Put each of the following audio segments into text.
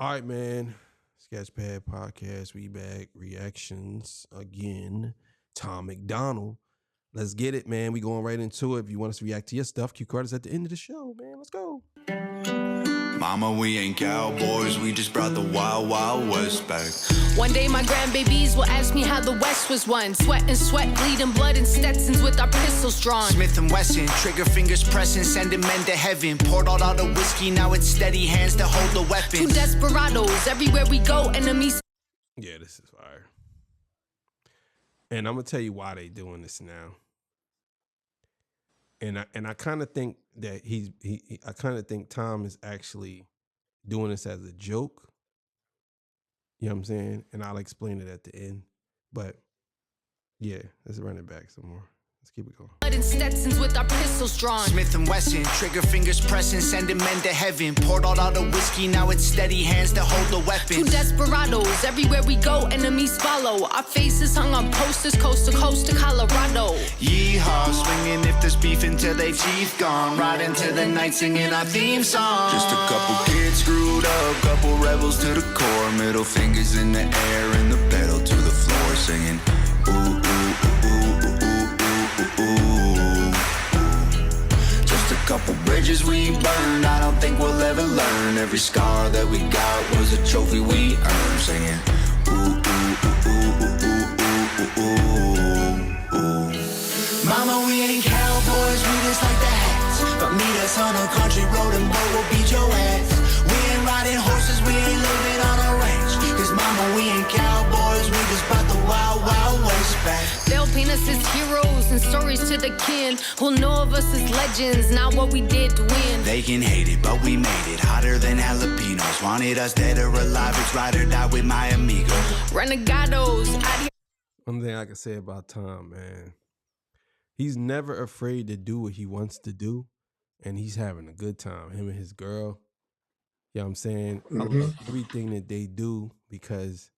All right, man. Sketchpad podcast. We back. Reactions again. Tom McDonald. Let's get it, man. We going right into it. If you want us to react to your stuff, cue cards at the end of the show, man. Let's go. Mama, we ain't cowboys, we just brought the wild, wild west back. One day my grandbabies will ask me how the West was won. Sweat and sweat, bleeding blood and Stetsons with our pistols drawn. Smith & Wesson, trigger fingers pressing, sending men to heaven. Poured out all the whiskey, now it's steady hands to hold the weapons. Two desperados, everywhere we go, enemies. Yeah, this is fire. And I'm gonna tell you why they doing this now. And I kind of think that I kind of think Tom is actually doing this as a joke. You know what I'm saying? And I'll explain it at the end. But yeah, let's run it back some more. Let's keep it going. Blood and Stetsons with our pistols drawn. Smith & Wesson, trigger fingers pressing, sending men to heaven. Poured out all the whiskey, now it's steady hands to hold the weapons. Two desperados, everywhere we go, enemies follow. Our faces hung on posters, coast to Colorado. Yeehaw, swinging if there's beef until they teeth gone. Right into the night singing our theme song. Just a couple kids screwed up, couple rebels to the core. Middle fingers in the air and the pedal to the floor, singing ooh, ooh, ooh, ooh, ooh, ooh, ooh. Just a couple bridges we burned, I don't think we'll ever learn. Every scar that we got was a trophy we earned, singing ooh, ooh, ooh, ooh, ooh, ooh, ooh, ooh. Mama, we ain't cowboys, we just like the hats. But meet us on a country road and boy, we'll beat your ass. We ain't riding horses, we ain't living on a ranch. Cause mama, we ain't cowboys, we just brought the wild, wild west back. They'll paint us as heroes and stories to the kin who'll know of us as legends, not what we did to win. They can hate it, but we made it hotter than jalapenos. Wanted us dead or alive, it's ride or die with my amigo. Renegados, out here. One thing I can say about Tom, man, he's never afraid to do what he wants to do, and he's having a good time. Him and his girl. You know what I'm saying? I love everything that they do because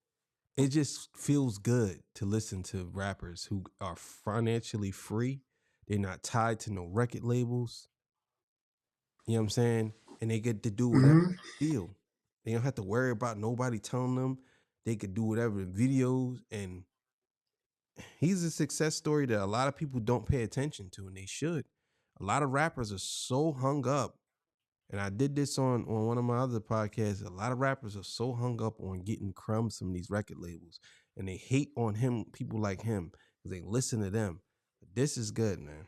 it just feels good to listen to rappers who are financially free. They're not tied to no record labels. You know what I'm saying? And they get to do whatever they feel. They don't have to worry about nobody telling them. They could do whatever in videos. And he's a success story that a lot of people don't pay attention to, and they should. A lot of rappers are so hung up. And I did this on one of my other podcasts. A lot of rappers are so hung up on getting crumbs from these record labels. And they hate on him, people like him, because they listen to them. But this is good, man.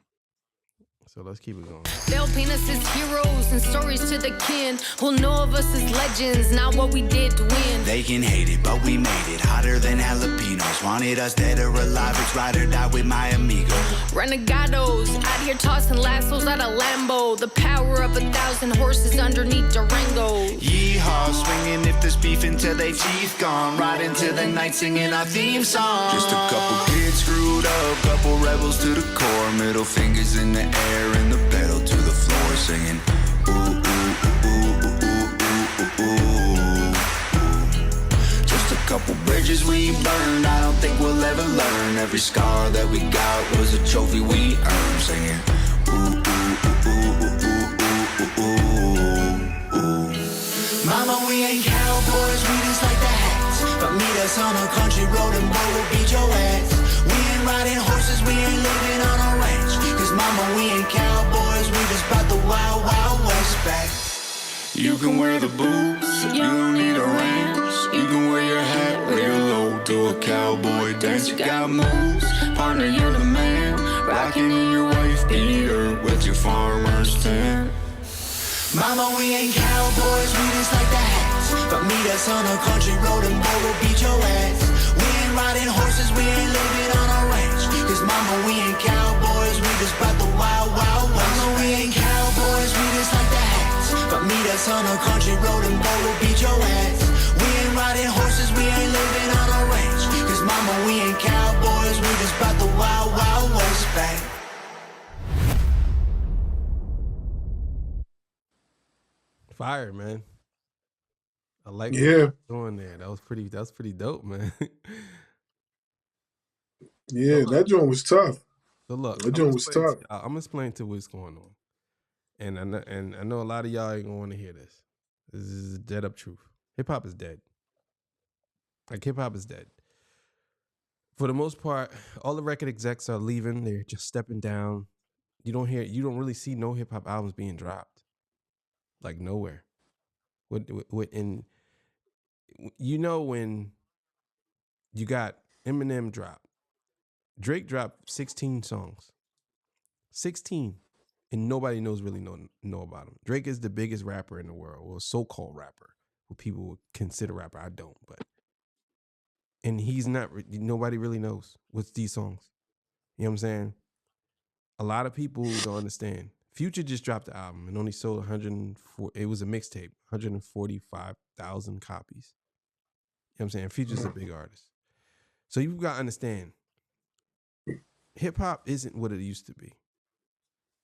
So let's keep it going. They'll paint us as heroes and stories to the kin who'll know of us as legends, not what we did to win. They can hate it, but we made it hotter than jalapenos. Wanted us dead or alive, it's ride or die with my amigo. Renegados, out here tossing lassos out of Lambo. The power of 1,000 horses underneath Durango. Yeehaw, swinging if there's beef until they teeth gone. Right into the night singing our theme song. Just a couple kids screwed up, couple rebels to the core. Middle fingers in the air and the pedal to the floor, singing ooh, ooh, ooh, ooh, ooh, ooh, ooh. Just a couple bridges we burned, I don't think we'll ever learn. Every scar that we got was a trophy we earned, singing ooh, ooh, ooh, ooh, ooh, ooh, ooh. Mama, we ain't cowboys, we just like the hats. But meet us on a country road and boy, we'll beat your ass. We ain't riding horses, we ain't living on a ranch. Cause mama, we ain't cowboys, we just brought the wild, wild west back. You can wear the boots, you don't need a ranch. You can wear your hat, wear your low, do a cowboy dance. You got moves, partner, you're the man. Rocking in your wife beater with your farmer's tan. Mama, we ain't cowboys, we just like the hats. But meet us on a country road and boy, we'll beat your ass. We ain't riding horses, we ain't living on a ranch. Cause mama, we ain't cowboys, we just brought the wild, wild west. Mama, we ain't cowboys, we just like the hats. But meet us on a country road and boy, we'll beat your ass. We ain't riding horses, we ain't living on a ranch. Cause mama, we ain't cowboys, we just brought the wild, wild west back. Fire, man. I like what Yeah, you're doing there. That was pretty dope, man. yeah, that joint was tough. So look, That joint was tough. I'm gonna explain to what's going on. And I know a lot of y'all ain't gonna want to hear this. This is dead up truth. Hip hop is dead. Like hip hop is dead. For the most part, all the record execs are leaving. They're just stepping down. You don't really see no hip hop albums being dropped. Like nowhere. And you know when you got Eminem drop, Drake dropped 16 songs. 16. And nobody really know about him. Drake is the biggest rapper in the world, or so-called rapper, who people would consider rapper. I don't, but. And he's not, nobody really knows what's these songs. You know what I'm saying? A lot of people don't understand. Future just dropped the album and only sold 104, it was a mixtape, 145,000 copies. You know what I'm saying? Future's a big artist. So you've got to understand, hip hop isn't what it used to be.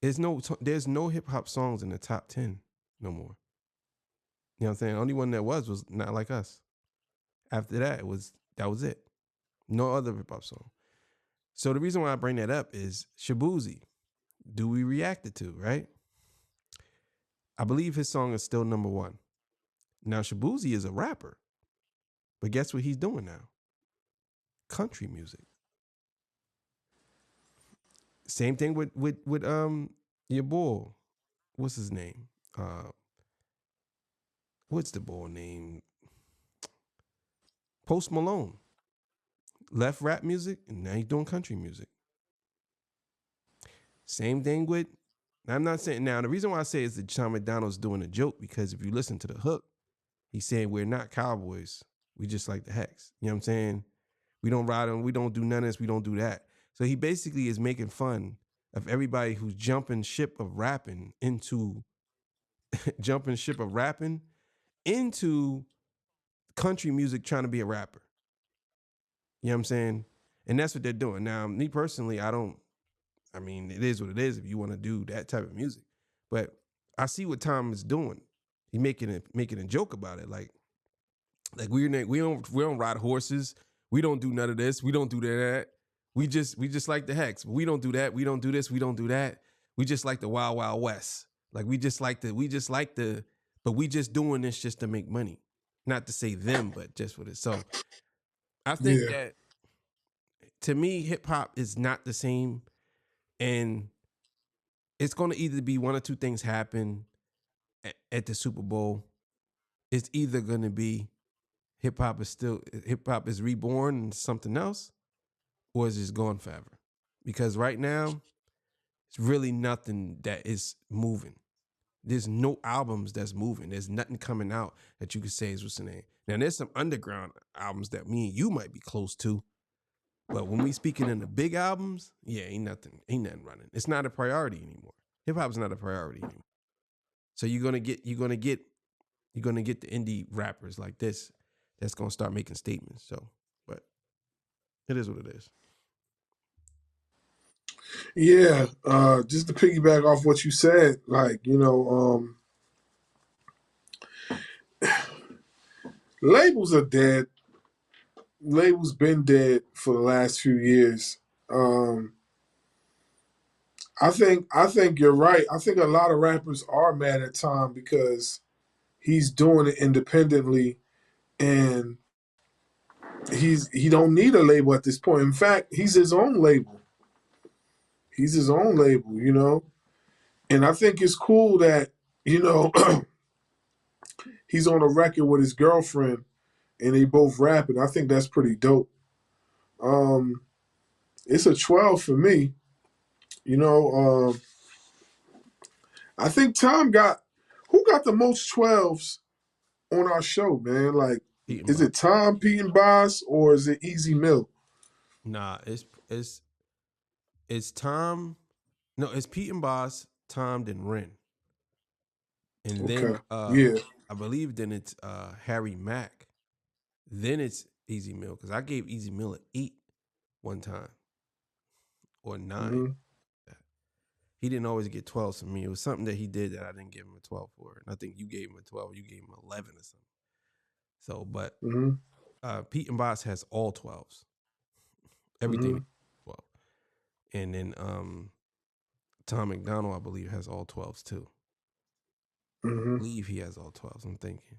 There's no hip hop songs in the top 10 no more. You know what I'm saying? The only one that was Not Like Us. After that, that was it. No other hip hop song. So the reason why I bring that up is Shaboozey. Do we react it to, right? I believe his song is still number 1. Now Shaboozey is a rapper, but guess what he's doing now? Country music. Same thing with your boy. What's his name? What's the boy name? Post Malone. Left rap music, and now he's doing country music. Same thing with, I'm not saying, now the reason why I say is that Sean McDonald's doing a joke, because if you listen to the hook, he's saying we're not cowboys. We just like the Hex. You know what I'm saying? We don't ride them. We don't do none of this. We don't do that. So he basically is making fun of everybody who's jumping ship of rapping into country music, trying to be a rapper. You know what I'm saying? And that's what they're doing. Now, me personally, it is what it is if you want to do that type of music. But I see what Tom is doing. He's making a joke about it. Like we don't ride horses. We don't do none of this. We don't do that. We just like the Hex. We don't do that. We don't do this. We don't do that. We just like the Wild Wild West. Like but we just doing this just to make money. Not to say them, but just for this. So I think that, to me, hip hop is not the same, and it's going to either be one or two things happen at the Super Bowl. It's either going to be hip hop is reborn and something else, or is just gone forever. Because right now, it's really nothing that is moving. There's no albums that's moving. There's nothing coming out that you could say is what's the name. Now, there's some underground albums that me and you might be close to. But when we speaking in the big albums, yeah, ain't nothing running. It's not a priority anymore. Hip hop's not a priority anymore. So you're gonna get the indie rappers like this that's gonna start making statements. So, but it is what it is. Yeah, just to piggyback off what you said, like, labels are dead. Labels been dead for the last few years. I think you're right. I think a lot of rappers are mad at Tom because he's doing it independently, and he don't need a label at this point. In fact, he's his own label. He's his own label, And I think it's cool that, he's on a record with his girlfriend and they both rapping. I think that's pretty dope. It's a 12 for me. I think who got the most 12s on our show, man? Like, is it Tom, Pete and Boss, or is it Easy Mill? Nah, it's Tom. No, it's Pete and Boss, Tom, then Ren. And then I believe then it's Harry Mack. Then it's Easy Mill, because I gave Easy Mill an 8 one time. Or 9. Mm-hmm. He didn't always get 12s from me. It was something that he did that I didn't give him a 12 for. And I think you gave him a 12, you gave him 11 or something. So, but Pete and Boss has all 12s. Everything 12. And then Tom McDonald, I believe, has all 12s too. I believe he has all 12s, I'm thinking.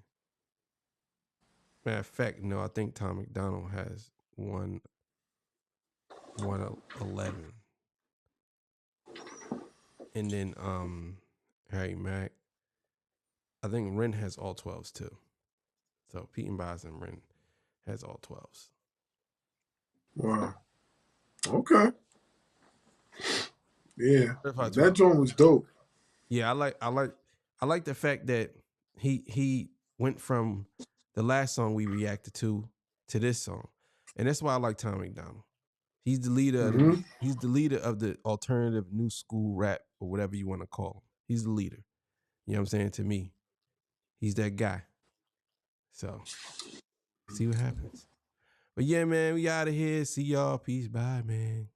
Matter of fact, no, I think Tom McDonald has 111. And then Harry Mack. I think Ren has all 12s too. So Pete and Boz and Ren has all 12s. Wow. Okay. Yeah. Certified That 12. joint was dope. Yeah, I like the fact that he went from the last song we reacted to this song. And that's why I like Tom McDonald. He's the leader of Mm-hmm. he's the leader of the alternative new school rap or whatever you want to call him. He's the leader. You know what I'm saying? To me, he's that guy. So, see what happens. But yeah, man, we out of here. See y'all. Peace. Bye, man.